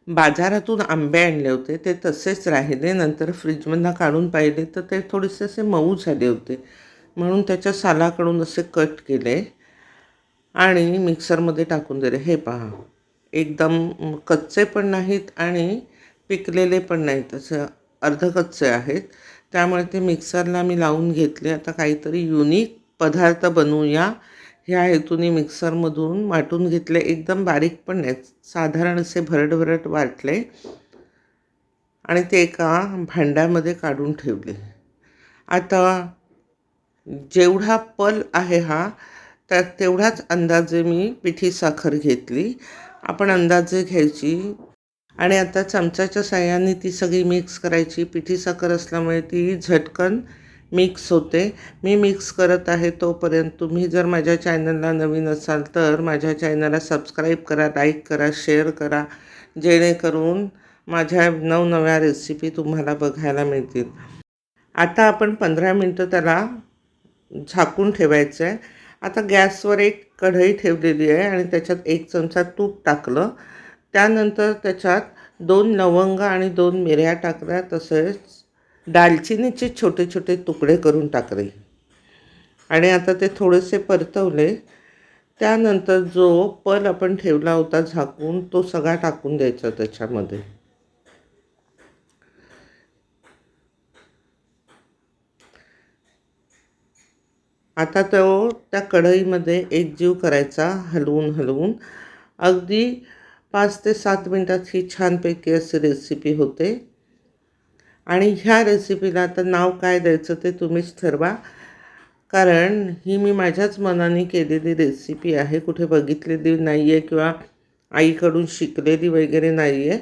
बाजारातून आंबे आणले होते, ते तसेच राहिले. नंतर फ्रीजमधनं काढून पाहिले तर ते थोडेसे असे मऊ झाले होते. म्हणून त्याच्या सालाकडून असे कट केले आणि मिक्सरमध्ये टाकून दिले. हे पहा, एकदम कच्चे पण नाहीत आणि पिकलेले पण नाहीत, असं अर्धकच्चे आहेत. त्यामुळे ते मिक्सरला मी लावून घेतले. आता काहीतरी युनिक पदार्थ बनवूया ह्या हेतूने मिक्सरमधून वाटून घेतले. एकदम बारीक पण नाहीत, साधारण असे भरड वाटले आणि ते एका भांड्यामध्ये काढून ठेवले. आता जेवढा पल आहे हा, त्यात तेवढाच अंदाजे मी पिठी साखर घेतली. आपण अंदाजे घ्यायची आणि आता चमच्याच्या साहाय्याने ती सगळी मिक्स करायची. पिठी साखर असल्यामुळे ती झटकन मिक्स होते. मी मिक्स करत आहे तोपर्यंत तुम्ही जर माझ्या चॅनलला नवीन असाल तर माझ्या चॅनलला सबस्क्राईब करा, लाईक करा, शेअर करा, जेणेकरून माझ्या नवनव्या रेसिपी तुम्हाला बघायला मिळतील. आता आपण 15 मिनटं त्याला झाकून ठेवायचं आहे. आता गॅसवर एक कढई ठेवलेली आहे आणि त्याच्यात 1 चमचा तूप टाकलं. त्यानंतर त्याच्यात 2 लवंग आणि 2 मिऱ्या टाकल्या, तसेच दालचिनीचे छोटे छोटे तुकडे करून टाकले आणि आता ते थोडेसे परतवले. त्यानंतर जो पल आपण ठेवला होता झाकून तो सगळा टाकून द्यायचा त्याच्यामध्ये. आता तो त्या कढईमध्ये एकजीव करायचा, हलवून अगदी 5 ते 7 मिनटात ही छानपैकी अशी रेसिपी होते. आणि ह्या रेसिपीला आता नाव काय द्यायचं ते तुम्हीच ठरवा, कारण ही मी माझ्याच मनाने केलेली रेसिपी आहे, कुठे बघितलेली नाही आहे किंवा आईकडून शिकलेली वगैरे नाही आहे.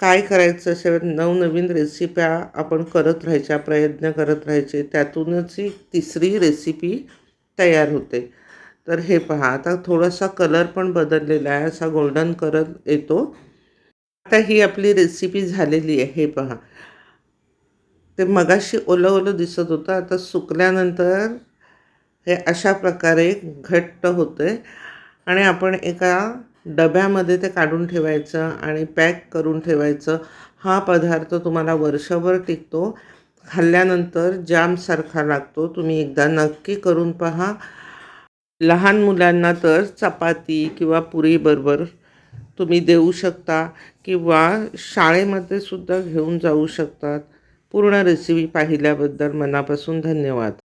काय करायचं, अशा नवनवीन रेसिप्या आपण करत राहायच्या, प्रयत्न करत राहायचे, त्यातूनच ही तिसरी रेसिपी तयार होते. तर हे पहा, आता थोडासा कलर पण बदललेला आहे, असा गोल्डन कलर येतो. आता ही आपली रेसिपी झालेली आहे. हे पहा, ते मगाशी ओलं ओलं दिसत होतं, आता सुकल्यानंतर हे अशा प्रकारे घट्ट होते आणि आपण एका डब्यामध्ये ते काढून ठेवायचं आणि पॅक करून ठेवायचं. हा पदार्थ तुम्हाला वर्षभर टिकतो. खाल्ल्यानंतर जामसारखा लागतो. तुम्ही एकदा नक्की करून पहा. लहान मुलांना तर चपाती किंवा पुरीबरोबर तुम्ही देऊ शकता किंवा शाळेमध्ये सुद्धा घेऊन जाऊ शकतात. पूर्ण रेसिपी पाहिल्याबद्दल मनापासून धन्यवाद.